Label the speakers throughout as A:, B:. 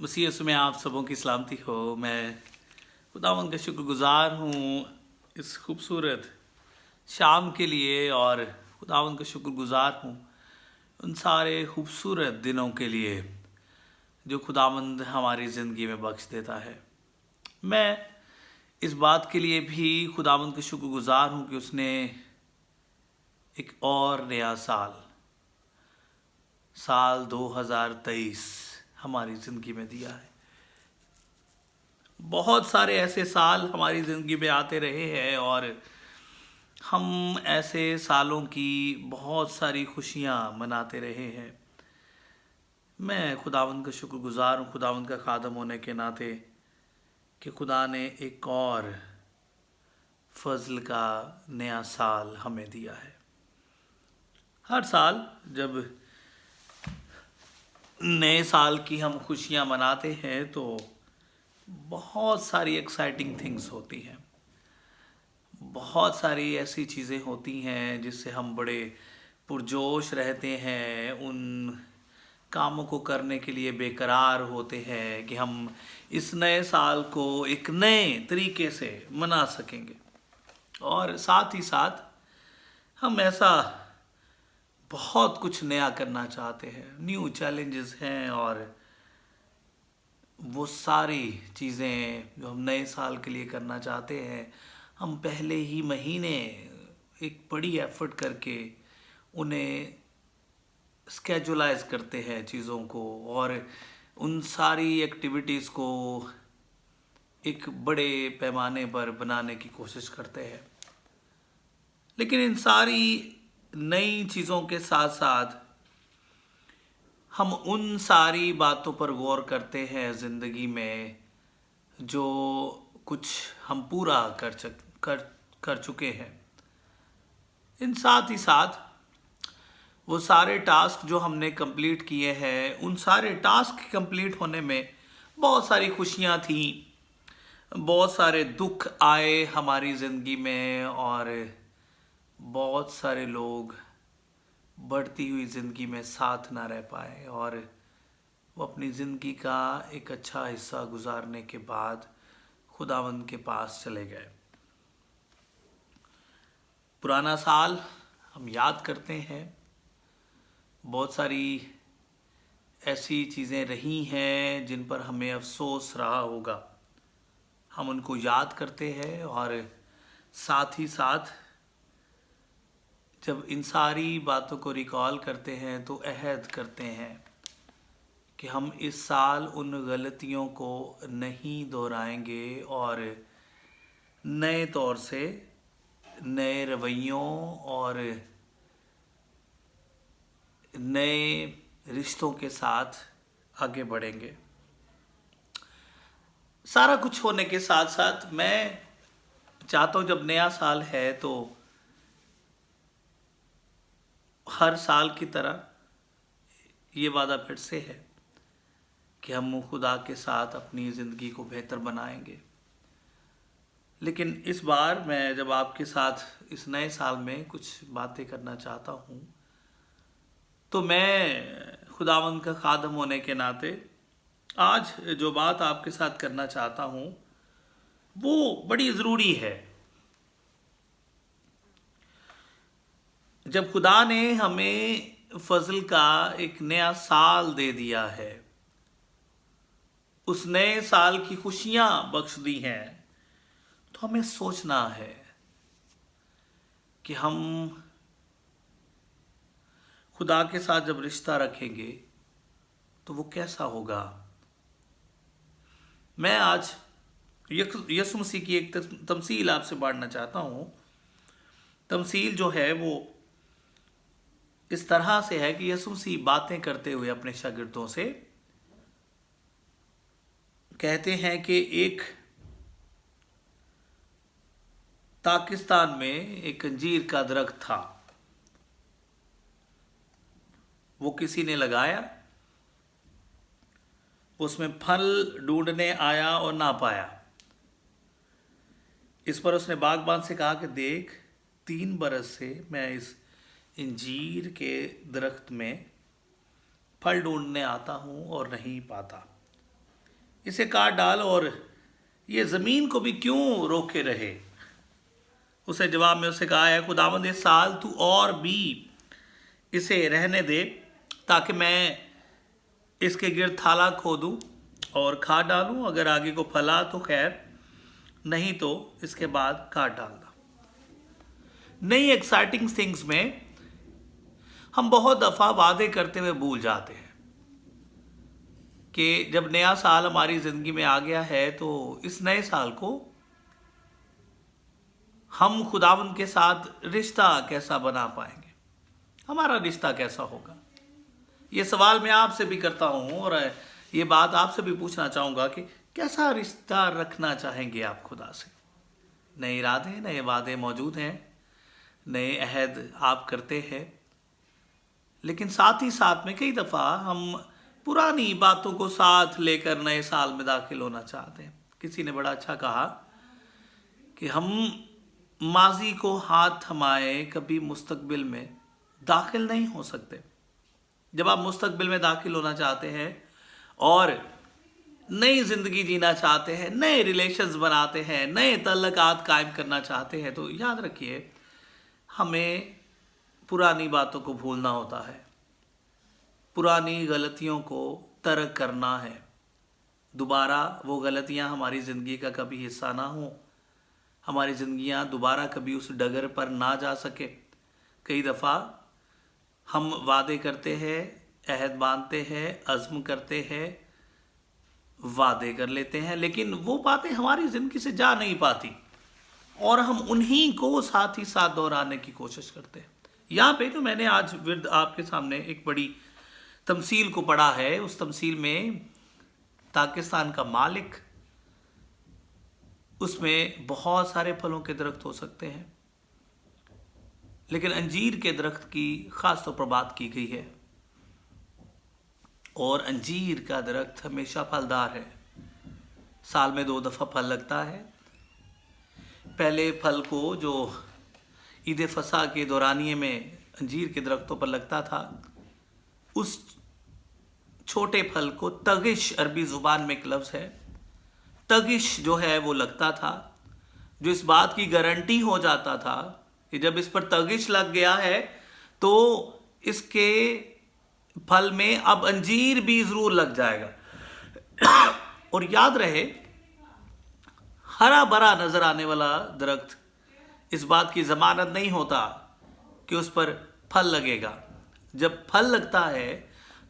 A: मसीह यीशु में आप सबों की सलामती हो। मैं खुदावंद का शुक्रगुजार हूँ इस खूबसूरत शाम के लिए, और खुदावंद का शुक्रगुजार हूँ उन सारे खूबसूरत दिनों के लिए जो खुदावंद हमारी ज़िंदगी में बख्श देता है। मैं इस बात के लिए भी खुदावंद का शुक्रगुजार हूँ कि उसने एक और नया साल 2023 हमारी ज़िंदगी में दिया है। बहुत सारे ऐसे साल हमारी ज़िंदगी में आते रहे हैं और हम ऐसे सालों की बहुत सारी खुशियाँ मनाते रहे हैं। मैं खुदावंद का शुक्रगुजार हूँ खुदावंद का खादम होने के नाते कि खुदा ने एक और फजल का नया साल हमें दिया है। हर साल जब नए साल की हम खुशियाँ मनाते हैं तो बहुत सारी एक्साइटिंग थिंग्स होती हैं, बहुत सारी ऐसी चीज़ें होती हैं जिससे हम बड़े पुरजोश रहते हैं, उन कामों को करने के लिए बेकरार होते हैं कि हम इस नए साल को एक नए तरीके से मना सकेंगे। और साथ ही साथ हम ऐसा बहुत कुछ नया करना चाहते हैं, न्यू चैलेंजेस हैं, और वो सारी चीज़ें जो हम नए साल के लिए करना चाहते हैं हम पहले ही महीने एक बड़ी एफर्ट करके उन्हें स्केजुलाइज करते हैं चीज़ों को, और उन सारी एक्टिविटीज़ को एक बड़े पैमाने पर बनाने की कोशिश करते हैं। लेकिन इन सारी नई चीज़ों के साथ साथ हम उन सारी बातों पर गौर करते हैं ज़िंदगी में जो कुछ हम पूरा कर चुके हैं। इन साथ ही साथ वो सारे टास्क जो हमने कंप्लीट किए हैं, उन सारे टास्क कंप्लीट होने में बहुत सारी खुशियाँ थी, बहुत सारे दुख आए हमारी ज़िंदगी में, और बहुत सारे लोग बढ़ती हुई ज़िंदगी में साथ ना रह पाए और वो अपनी ज़िंदगी का एक अच्छा हिस्सा गुजारने के बाद खुदावंद के पास चले गए। पुराना साल हम याद करते हैं, बहुत सारी ऐसी चीज़ें रही हैं जिन पर हमें अफसोस रहा होगा, हम उनको याद करते हैं, और साथ ही साथ जब इन सारी बातों को रिकॉल करते हैं तो अहद करते हैं कि हम इस साल उन गलतियों को नहीं दोहराएंगे और नए तौर से नए रवैयों और नए रिश्तों के साथ आगे बढ़ेंगे। सारा कुछ होने के साथ साथ मैं चाहता हूँ जब नया साल है तो हर साल की तरह ये वादा फिर से है कि हम खुदा के साथ अपनी ज़िंदगी को बेहतर बनाएंगे। लेकिन इस बार मैं जब आपके साथ इस नए साल में कुछ बातें करना चाहता हूँ तो मैं खुदावंद का खादम होने के नाते आज जो बात आपके साथ करना चाहता हूँ वो बड़ी ज़रूरी है। जब खुदा ने हमें फजल का एक नया साल दे दिया है, उस नए साल की खुशियाँ बख्श दी हैं, तो हमें सोचना है कि हम खुदा के साथ जब रिश्ता रखेंगे तो वो कैसा होगा। मैं आज यीशु मसीह की एक तमसील आपसे बांटना चाहता हूँ। तमसील जो है वो इस तरह से है कि यीशु मसीह बातें करते हुए अपने शागिर्दों से कहते हैं कि एक पाकिस्तान में एक अंजीर का दरख्त था, वो किसी ने लगाया, उसमें फल ढूंढने आया और ना पाया। इस पर उसने बागबान से कहा कि देख, 3 बरस से मैं इस अंजीर के दरख्त में फल ढूंढने आता हूँ और नहीं पाता। इसे काट डाल और ये ज़मीन को भी क्यों रोके रहे। उसे जवाब में उसे कहा है, खुदावंद इस साल तू और भी इसे रहने दे, ताकि मैं इसके गिर्द थाला खोदूं और खाद डालूं। अगर आगे को फला तो खैर, नहीं तो इसके बाद काट डालना। नई एक्साइटिंग थिंग्स में हम बहुत दफ़ा वादे करते हुए भूल जाते हैं कि जब नया साल हमारी ज़िंदगी में आ गया है तो इस नए साल को हम खुदावंद के साथ रिश्ता कैसा बना पाएंगे, हमारा रिश्ता कैसा होगा। ये सवाल मैं आपसे भी करता हूँ और ये बात आपसे भी पूछना चाहूँगा कि कैसा रिश्ता रखना चाहेंगे आप खुदा से। नए इरादे, नए वादे मौजूद हैं, नए अहद आप करते हैं, लेकिन साथ ही साथ में कई दफ़ा हम पुरानी बातों को साथ लेकर नए साल में दाखिल होना चाहते हैं। किसी ने बड़ा अच्छा कहा कि हम माजी को हाथ थमाए कभी मुस्तकबिल में दाखिल नहीं हो सकते। जब आप मुस्तकबिल में दाखिल होना चाहते हैं और नई ज़िंदगी जीना चाहते हैं, नए रिलेशंस बनाते हैं, नए तल्लकात कायम करना चाहते हैं, तो याद रखिए हमें पुरानी बातों को भूलना होता है, पुरानी गलतियों को तर्क करना है। दोबारा वो गलतियां हमारी ज़िंदगी का कभी हिस्सा ना हो, हमारी ज़िंदगियां दोबारा कभी उस डगर पर ना जा सके। कई दफ़ा हम वादे करते हैं, अहद बांधते हैं, अज़्म करते हैं, वादे कर लेते हैं, लेकिन वो बातें हमारी ज़िंदगी से जा नहीं पाती और हम उन्हीं को साथ ही साथ दोहराने की कोशिश करते हैं। यहाँ पे तो मैंने आज विर्द आपके सामने एक बड़ी तमसील को पढ़ा है। उस तमसील में पाकिस्तान का मालिक, उसमें बहुत सारे फलों के दरख्त हो सकते हैं, लेकिन अंजीर के दरख्त की ख़ास तौर पर बात की गई है। और अंजीर का दरख्त हमेशा फलदार है, साल में 2 दफ़ा फल लगता है। पहले फल को जो ईद फसा के दौरानिए में अंजीर के दरख्तों पर लगता था, उस छोटे फल को तगिश, अरबी ज़ुबान में एक लफ्ज़ है, तगिश जो है वो लगता था, जो इस बात की गारंटी हो जाता था कि जब इस पर तगिश लग गया है तो इसके फल में अब अंजीर भी ज़रूर लग जाएगा। और याद रहे, हरा भरा नज़र आने वाला दरख्त इस बात की ज़मानत नहीं होता कि उस पर फल लगेगा। जब फल लगता है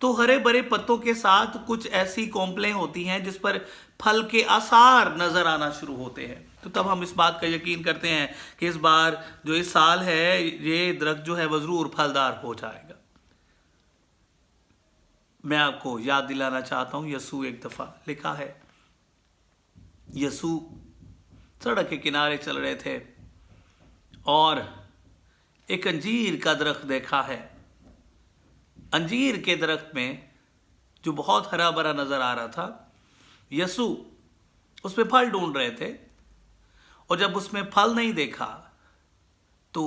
A: तो हरे भरे पत्तों के साथ कुछ ऐसी कोंपलें होती हैं जिस पर फल के आसार नज़र आना शुरू होते हैं। तो तब हम इस बात का यकीन करते हैं कि इस बार जो इस साल है, ये दरख्त जो है वह ज़रूर फलदार हो जाएगा। मैं आपको याद दिलाना चाहता हूँ, यसू एक दफ़ा लिखा है, यसू सड़क के किनारे चल रहे थे और एक अंजीर का दरख्त देखा है। अंजीर के दरख्त में जो बहुत हरा भरा नज़र आ रहा था, यसू उसमें फल ढूंढ रहे थे और जब उसमें फल नहीं देखा तो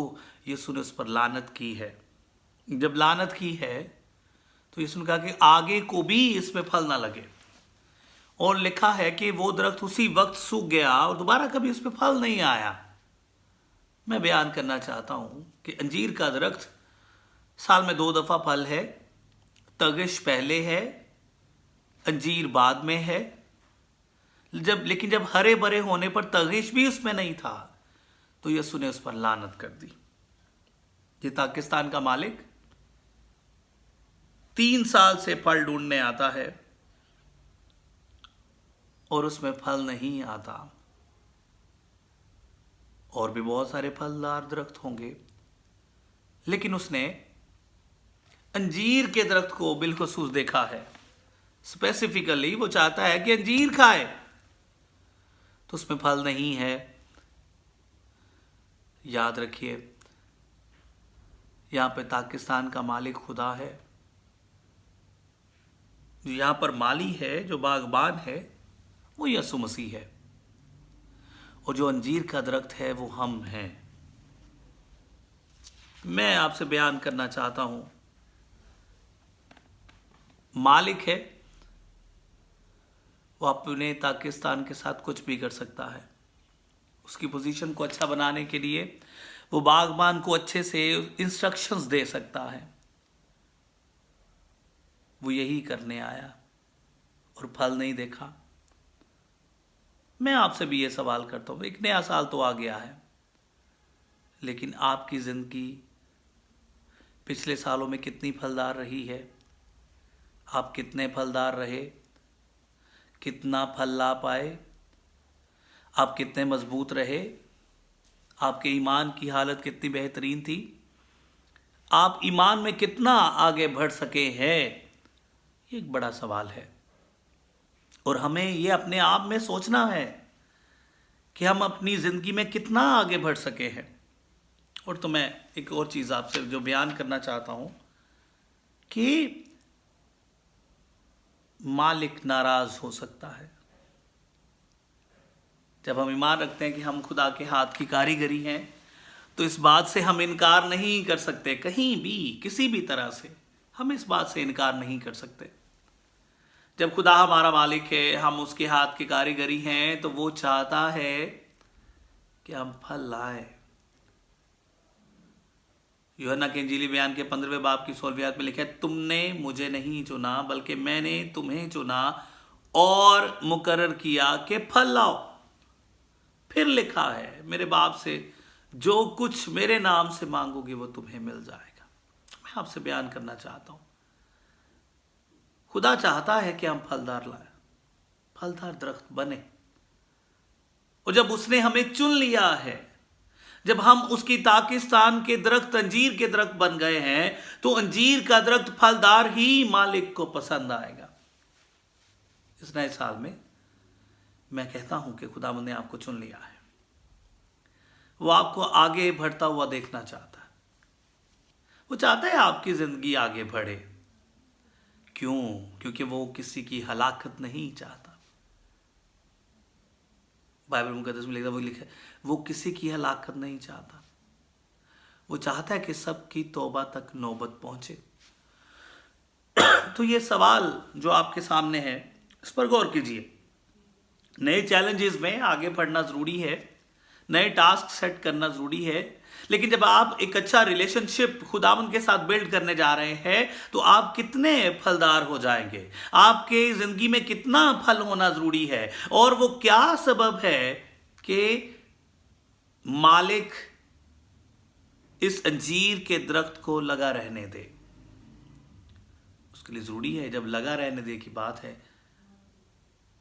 A: यसू ने उस पर लानत की है। जब लानत की है तो यसू ने कहा कि आगे को भी इसमें फल ना लगे। और लिखा है कि वो दरख्त उसी वक्त सूख गया और दोबारा कभी उस पर फल नहीं आया। मैं बयान करना चाहता हूँ कि अंजीर का दरख्त साल में 2 दफ़ा फल है, तगिश पहले है, अंजीर बाद में है। लेकिन जब हरे भरे होने पर तगिश भी उसमें नहीं था तो यसू ने उस पर लानत कर दी। ये पाकिस्तान का मालिक 3 साल से फल ढूंढने आता है और उसमें फल नहीं आता। और भी बहुत सारे फलदार दरख्त होंगे, लेकिन उसने अंजीर के दरख्त को बिलखसूस देखा है। स्पेसिफिकली वो चाहता है कि अंजीर खाए, तो उसमें फल नहीं है। याद रखिए, यहाँ पे पाकिस्तान का मालिक खुदा है, जो यहाँ पर माली है, जो बागबान है, वो यसु मसीह है। और जो अंजीर का दरख्त है वो हम हैं। मैं आपसे बयान करना चाहता हूं, मालिक है, वो अपने पाकिस्तान के साथ कुछ भी कर सकता है। उसकी पोजीशन को अच्छा बनाने के लिए वो बागबान को अच्छे से इंस्ट्रक्शंस दे सकता है। वो यही करने आया और फल नहीं देखा। मैं आपसे भी ये सवाल करता हूँ, एक नया साल तो आ गया है, लेकिन आपकी ज़िंदगी पिछले सालों में कितनी फलदार रही है? आप कितने फलदार रहे? कितना फल ला पाए? आप कितने मजबूत रहे? आपके ईमान की हालत कितनी बेहतरीन थी? आप ईमान में कितना आगे बढ़ सके हैं? ये एक बड़ा सवाल है और हमें ये अपने आप में सोचना है कि हम अपनी ज़िंदगी में कितना आगे बढ़ सके हैं। और तो मैं एक और चीज़ आपसे जो बयान करना चाहता हूँ कि मालिक नाराज़ हो सकता है। जब हम ईमान रखते हैं कि हम खुदा के हाथ की कारीगरी हैं, तो इस बात से हम इनकार नहीं कर सकते, कहीं भी किसी भी तरह से हम इस बात से इनकार नहीं कर सकते। जब खुदा हमारा मालिक है, हम उसके हाथ की कारीगरी हैं, तो वो चाहता है कि हम फल लाएं। यूहन्ना के इंजीली बयान के 15वें बाब की 16वीं आयत में लिखा है, तुमने मुझे नहीं चुना बल्कि मैंने तुम्हें चुना और मुकर्रर किया कि फल लाओ। फिर लिखा है, मेरे बाप से जो कुछ मेरे नाम से मांगोगे वो तुम्हें मिल जाएगा। मैं आपसे बयान करना चाहता हूं, खुदा चाहता है कि हम फलदार लाएं, फलदार दरख्त बने। और जब उसने हमें चुन लिया है, जब हम उसकी पाकिस्तान के दरख्त, अंजीर के दरख्त बन गए हैं, तो अंजीर का दरख्त फलदार ही मालिक को पसंद आएगा। इस नए साल में मैं कहता हूं कि खुदावंद ने आपको चुन लिया है। वो आपको आगे बढ़ता हुआ देखना चाहता है। वो चाहता है आपकी जिंदगी आगे बढ़े। क्यों? क्योंकि वो किसी की हलाकत नहीं चाहता। बाइबल मुकद्दस में लिखा है, वो किसी की हलाकत नहीं चाहता। वो चाहता है कि सबकी तौबा तक नौबत पहुंचे। तो ये सवाल जो आपके सामने है, इस पर गौर कीजिए। नए चैलेंजेस में आगे बढ़ना जरूरी है, नए टास्क सेट करना जरूरी है, लेकिन जब आप एक अच्छा रिलेशनशिप खुदावंद के साथ बिल्ड करने जा रहे हैं, तो आप कितने फलदार हो जाएंगे, आपके जिंदगी में कितना फल होना जरूरी है। और वो क्या सबब है कि मालिक इस अंजीर के दरख्त को लगा रहने दे। उसके लिए जरूरी है, जब लगा रहने दे की बात है,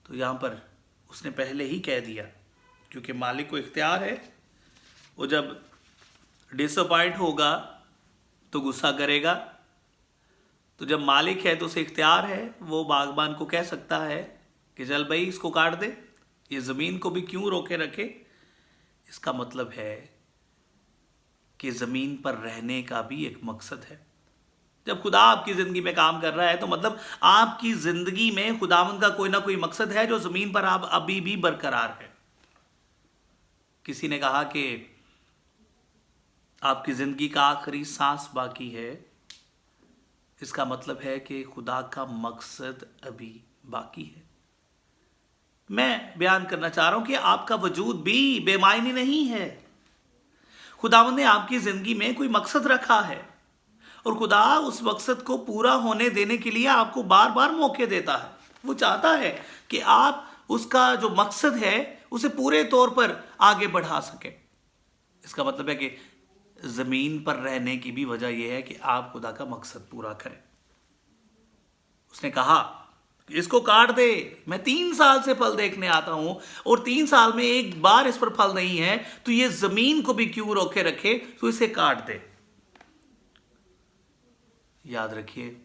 A: तो यहां पर उसने पहले ही कह दिया, क्योंकि मालिक को इख्तियार है। वो जब डिसअपॉइंट होगा तो गुस्सा करेगा। तो जब मालिक है तो उसे इख्तियार है, वो बागबान को कह सकता है कि चल भाई इसको काट दे, ये ज़मीन को भी क्यों रोके रखे। इसका मतलब है कि ज़मीन पर रहने का भी एक मकसद है। जब खुदा आपकी ज़िंदगी में काम कर रहा है, तो मतलब आपकी ज़िंदगी में खुदावंद का कोई ना कोई मकसद है जो ज़मीन पर आप अभी भी बरकरार है। किसी ने कहा कि आपकी ज़िंदगी का आखिरी सांस बाकी है, इसका मतलब है कि खुदा का मकसद अभी बाकी है। मैं बयान करना चाह रहा हूं कि आपका वजूद भी बेमायनी नहीं है। खुदावंद ने आपकी ज़िंदगी में कोई मकसद रखा है, और खुदा उस मकसद को पूरा होने देने के लिए आपको बार बार मौके देता है। वो चाहता है कि आप उसका जो मकसद है उसे पूरे तौर पर आगे बढ़ा सके। इसका मतलब है कि ज़मीन पर रहने की भी वजह यह है कि आप खुदा का मकसद पूरा करें। उसने कहा इसको काट दे, मैं 3 साल से फल देखने आता हूं और 3 साल में एक बार इस पर फल नहीं है, तो ये ज़मीन को भी क्यों रोके रखे, तो इसे काट दे। याद रखिए,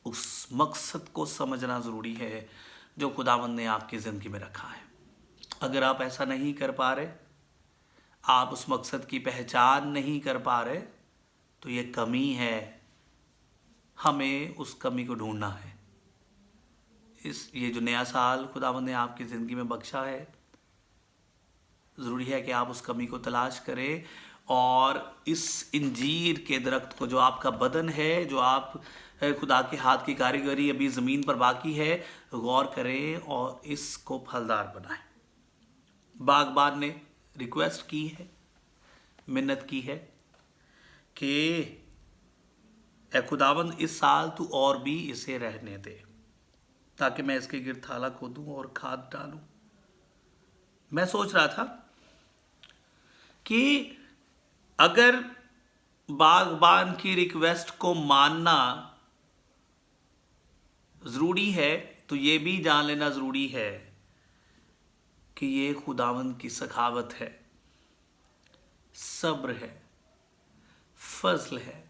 A: उस मकसद को समझना ज़रूरी है जो खुदावंद ने आपकी ज़िंदगी में रखा है। अगर आप ऐसा नहीं कर पा रहे, आप उस मकसद की पहचान नहीं कर पा रहे, तो ये कमी है। हमें उस कमी को ढूंढना है। ये जो नया साल खुदावंद ने आपकी ज़िंदगी में बख्शा है, ज़रूरी है कि आप उस कमी को तलाश करें और इस इंजीर के दरख्त को, जो आपका बदन है, जो आप खुदा के हाथ की कारीगरी अभी ज़मीन पर बाकी है, गौर करें और इसको फलदार बनाएं। बागबान ने रिक्वेस्ट की है, मिन्नत की है कि ए खुदावंद इस साल तू और भी इसे रहने दे, ताकि मैं इसके गिर्द थाला खोदूं और खाद डालूं। मैं सोच रहा था कि अगर बागबान की रिक्वेस्ट को मानना ज़रूरी है, तो ये भी जान लेना ज़रूरी है कि ये खुदावंद की सखावत है, सब्र है, फजल है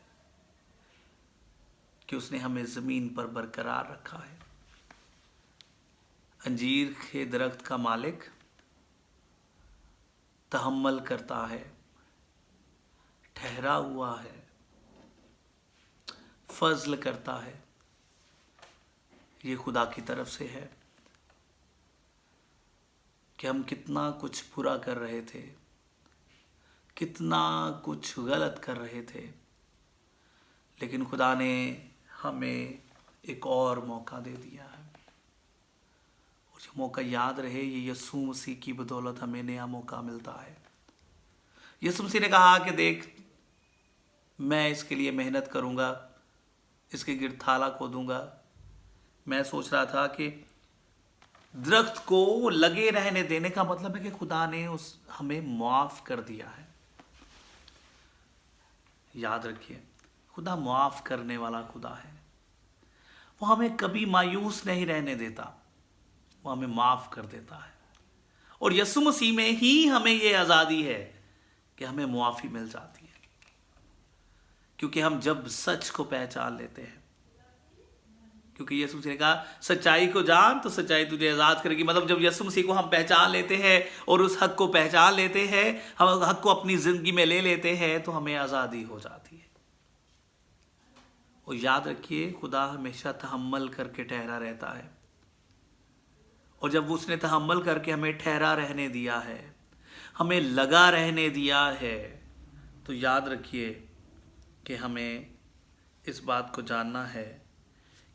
A: कि उसने हमें ज़मीन पर बरकरार रखा है। अंजीर के दरख्त का मालिक तहम्मल करता है, ठहरा हुआ है, फजल करता है। ये खुदा की तरफ से है कि हम कितना कुछ बुरा कर रहे थे, कितना कुछ गलत कर रहे थे, लेकिन खुदा ने हमें एक और मौका दे दिया है। और ये मौका याद रहे, ये यीशु मसीह की बदौलत हमें नया मौका मिलता है। यीशु मसीह ने कहा कि देख, मैं इसके लिए मेहनत करूँगा, इसके गिर्द थाला खोदूँगा। मैं सोच रहा था कि दरख्त को लगे रहने देने का मतलब है कि खुदा ने हमें माफ़ कर दिया है। याद रखिए, खुदा माफ़ करने वाला खुदा है। वो हमें कभी मायूस नहीं रहने देता, वो हमें माफ़ कर देता है। और यीशु मसीह में ही हमें ये आज़ादी है कि हमें मुआफ़ी मिल जाती है, क्योंकि हम जब सच को पहचान लेते हैं। क्योंकि यीशु मसीह ने कहा, सच्चाई को जान तो सच्चाई तुझे आज़ाद करेगी। मतलब जब यीशु मसीह को हम पहचान लेते हैं और उस हक को पहचान लेते हैं, हम हक को अपनी ज़िंदगी में ले लेते हैं, तो हमें आज़ादी हो जाती है। और याद रखिए, खुदा हमेशा तहम्मल करके ठहरा रहता है। और जब उसने तहम्मल करके हमें ठहरा रहने दिया है, हमें लगा रहने दिया है, तो याद रखिए कि हमें इस बात को जानना है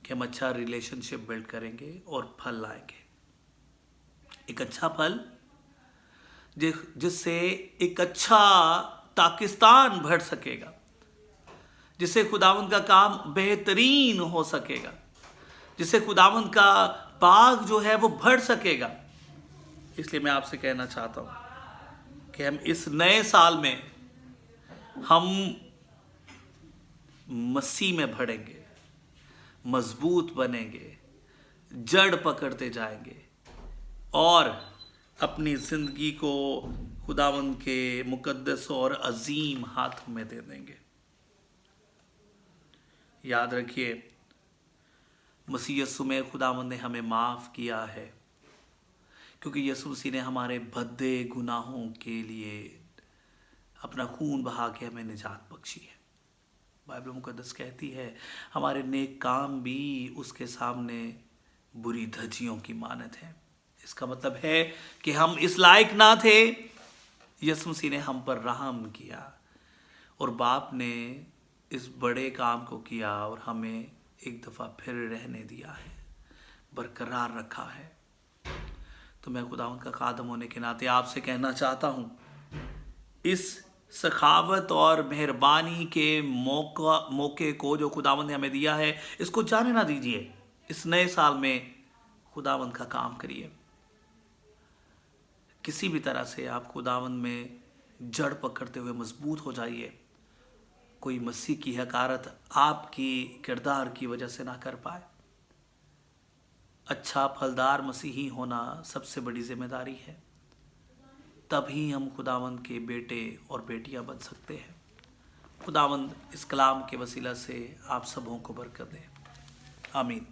A: कि हम अच्छा रिलेशनशिप बिल्ड करेंगे और फल लाएंगे। एक अच्छा फल जिससे एक अच्छा पाकिस्तान बढ़ सकेगा, जिससे खुदावंद का काम बेहतरीन हो सकेगा, जिससे खुदावंद का बाग जो है वो बढ़ सकेगा। इसलिए मैं आपसे कहना चाहता हूं कि हम इस नए साल में हम मसीह में बढ़ेंगे, मजबूत बनेंगे, जड़ पकड़ते जाएंगे और अपनी ज़िंदगी को खुदावंद के मुकद्दस और अजीम हाथों में दे देंगे। याद रखिए, मसीह यीशु में खुदावंद ने हमें माफ़ किया है, क्योंकि यीशु मसीह ने हमारे भद्दे गुनाहों के लिए अपना खून बहा के हमें निजात बख्शी है। बाइबल मुकद्दस कहती है, हमारे नेक काम भी उसके सामने बुरी धज्जियों की मानत है। इसका मतलब है कि हम इस लायक ना थे, यीशु मसीह ने हम पर रहम किया और बाप ने इस बड़े काम को किया और हमें एक दफ़ा फिर रहने दिया है, बरकरार रखा है। तो मैं खुदावंद का खादम होने के नाते आपसे कहना चाहता हूँ, इस सखावत और मेहरबानी के मौके को जो खुदावंद ने हमें दिया है, इसको जाने ना दीजिए। इस नए साल में खुदावंद का काम करिए। किसी भी तरह से आप खुदावंद में जड़ पकड़ते हुए मजबूत हो जाइए। कोई मसीह की हकारत आपकी किरदार की वजह से ना कर पाए। अच्छा फलदार मसीही होना सबसे बड़ी जिम्मेदारी है, तभी हम खुदावंद के बेटे और बेटियां बन सकते हैं। खुदावंद इस कलाम के वसीला से आप सबों को बरकत दे। आमीन।